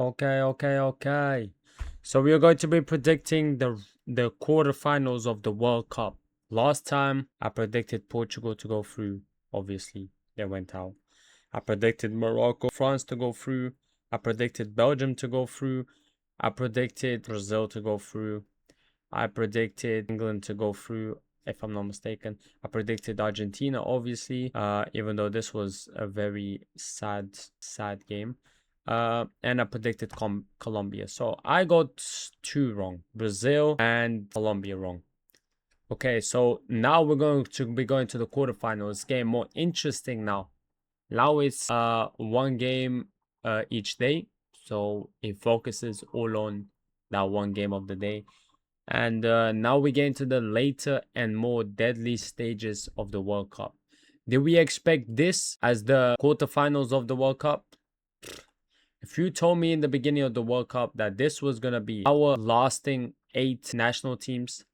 Okay. So we are going to be predicting the quarterfinals of the World Cup. Last time I predicted Portugal to go through. Obviously, they went out. I predicted Morocco, France to go through. I predicted Belgium to go through. I predicted Brazil to go through. I predicted England to go through, if I'm not mistaken. I predicted Argentina, obviously, even though this was a very sad game. And I predicted Colombia. So I got two wrong, Brazil and Colombia wrong. Okay, so now we're going to be going to the quarterfinals. Game more interesting now. Now it's one game each day, so it focuses all on that one game of the day. And now we get into the later and more deadly stages of the World Cup. Did we expect this as the quarterfinals of the World Cup? If you told me in the beginning of the World Cup that this was going to be our lasting 8 national teams,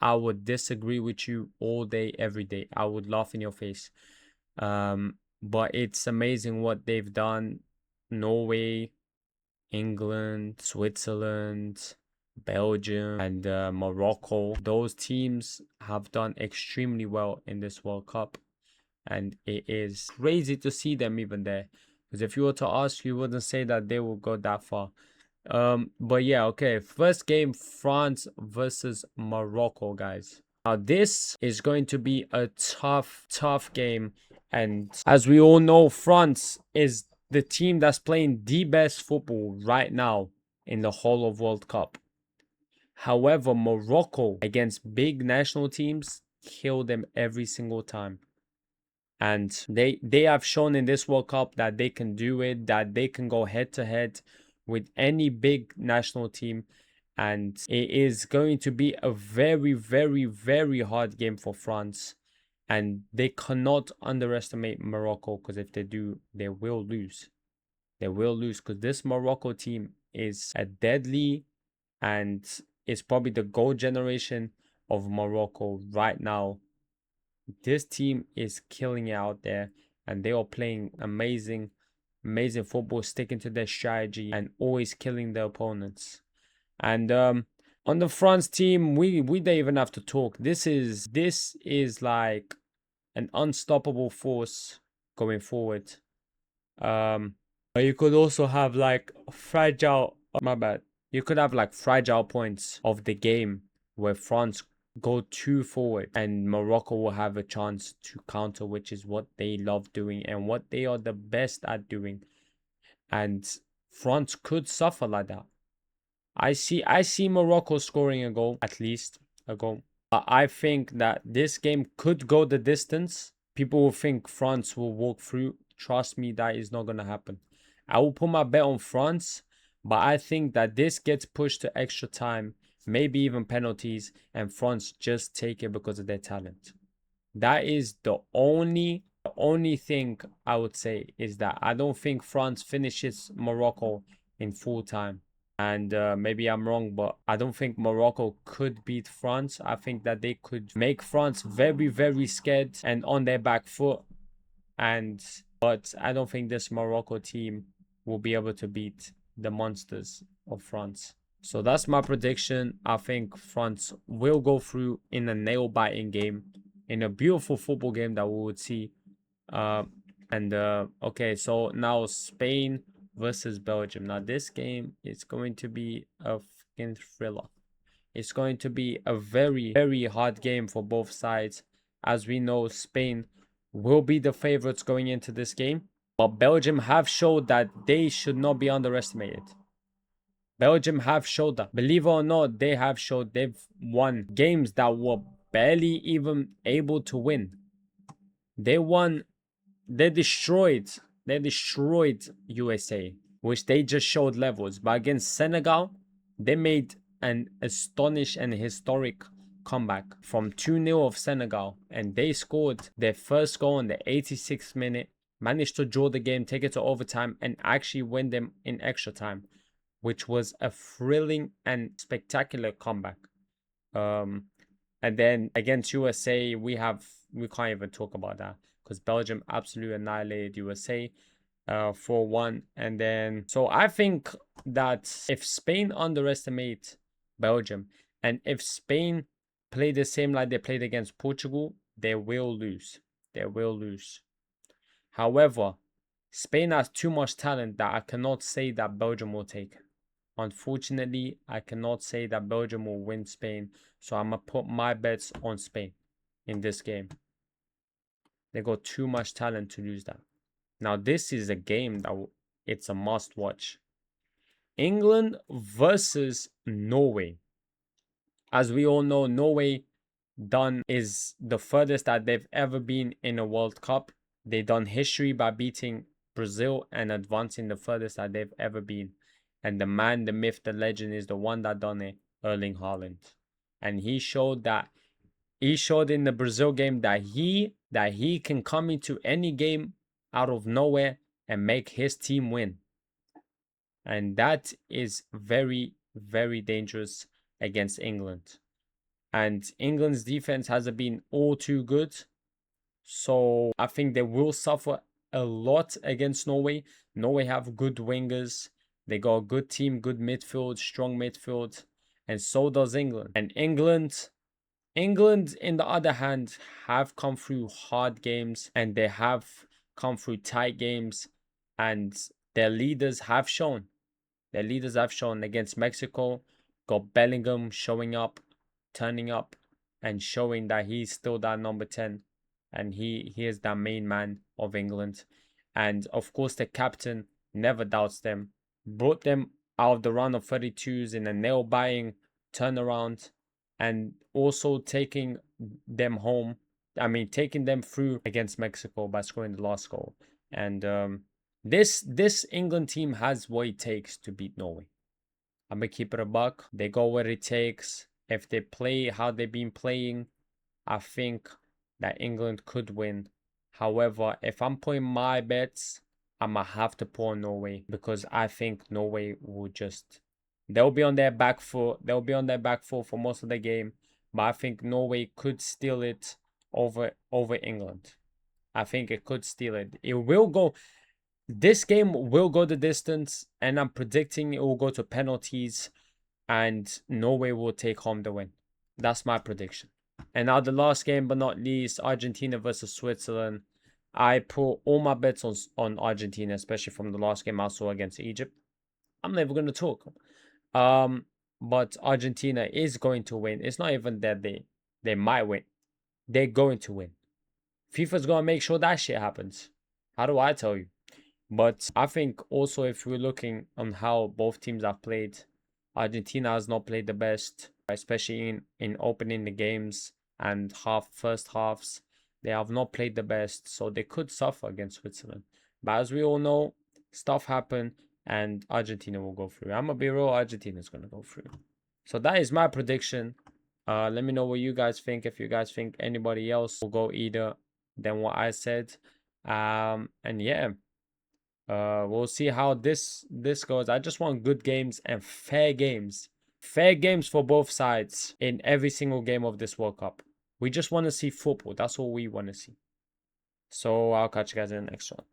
I would disagree with you all day, every day. I would laugh in your face. But it's amazing what they've done. Norway, England, Switzerland, Belgium, and Morocco. Those teams have done extremely well in this World Cup. And it is crazy to see them even there. Because if you were to ask, you wouldn't say that they will go that far. But yeah, okay. First game, France versus Morocco, guys. Now, this is going to be a tough game. And as we all know, France is the team that's playing the best football right now in the whole of World Cup. However, Morocco against big national teams kill them every single time. And they have shown in this World Cup that they can do it, that they can go head to head with any big national team. And it is going to be a very hard game for France. And they cannot underestimate Morocco, because if they do, they will lose. They will lose, because this Morocco team is a deadly, and it's probably the gold generation of Morocco right now. This team is killing it out there, and they are playing amazing football, sticking to their strategy and always killing their opponents. And on the France team, we don't even have to talk. This is like an unstoppable force going forward. But you could also have like fragile. My bad. You could have like fragile points of the game where France go too forward and Morocco will have a chance to counter, which is what they love doing and what they are the best at doing. And France could suffer like that. I see Morocco scoring a goal, at least a goal. But I think that this game could go the distance. People will think France will walk through. Trust me, that is not going to happen. I will put my bet on France, but I think that this gets pushed to extra time, maybe even penalties, and France just take it because of their talent. That is the only thing I would say, is that I don't think France finishes Morocco in full time. And maybe I'm wrong, but I don't think Morocco could beat France. I think that they could make France very scared and on their back foot. But I don't think this Morocco team will be able to beat the monsters of France. So that's my prediction. I think France will go through in a nail-biting game, in a beautiful football game that we would see. Okay, so now Spain versus Belgium. Now this game is going to be a fucking thriller. It's going to be a very hard game for both sides. As we know, Spain will be the favorites going into this game, but Belgium have showed that they should not be underestimated. Belgium have showed that. Believe it or not, they have showed they've won games that were barely even able to win. They won, they destroyed USA, which they just showed levels. But against Senegal, they made an astonishing and historic comeback from 2-0 of Senegal, and they scored their first goal in the 86th minute, managed to draw the game, take it to overtime, and actually win them in extra time, which was a thrilling and spectacular comeback. And then against USA, we can't even talk about that, because Belgium absolutely annihilated USA. 4-1. And then, so I think that if Spain underestimate Belgium, and if Spain play the same like they played against Portugal, they will lose. They will lose. However, Spain has too much talent that I cannot say that Belgium will take. Unfortunately, I cannot say that Belgium will win Spain. So I'm going to put my bets on Spain in this game. They got too much talent to lose that. Now, this is a game that it's a must watch. England versus Norway. As we all know, Norway is the furthest that they've ever been in a World Cup. They done history by beating Brazil and advancing the furthest that they've ever been. And the man, the myth, the legend is the one that done it, Erling Haaland. And he showed in the Brazil game that he can come into any game out of nowhere and make his team win. And that is very, very dangerous against England. And England's defense hasn't been all too good. So I think they will suffer a lot against Norway. Norway have good wingers. They got a good team, good midfield, strong midfield. And so does England. And England, in the other hand, have come through hard games. And they have come through tight games. And their leaders have shown. Against Mexico. Got Bellingham showing up, turning up, and showing that he's still that number 10. And he is that main man of England. And of course, the captain never doubts them. Brought them out of the round of 32s in a nail-biting turnaround. And also taking them home. Taking them through against Mexico by scoring the last goal. And this England team has what it takes to beat Norway. I'm going to keep it a buck. They go where it takes. If they play how they've been playing, I think that England could win. However, if I'm putting my bets, I'm going to have to put on Norway. Because I think Norway will they'll be on their back foot. They'll be on their back foot for most of the game. But I think Norway could steal it over England. I think it could steal it. It will go... This game will go the distance, and I'm predicting it will go to penalties, and Norway will take home the win. That's my prediction. And now the last game, but not least, Argentina versus Switzerland. I put all my bets on Argentina, especially from the last game I saw against Egypt. I'm never going to talk. But Argentina is going to win. It's not even that they might win. They're going to win. FIFA's going to make sure that shit happens. How do I tell you? But I think also if we're looking on how both teams have played, Argentina has not played the best, especially in opening the games and first halves. They have not played the best, so they could suffer against Switzerland. But as we all know, stuff happen and Argentina will go through. I'm going to be real, Argentina's going to go through. So that is my prediction. Let me know what you guys think. If you guys think anybody else will go either than what I said. And yeah. We'll see how this goes. I just want good games and fair games. Fair games for both sides in every single game of this World Cup. We just want to see football. That's all we want to see. So I'll catch you guys in the next one.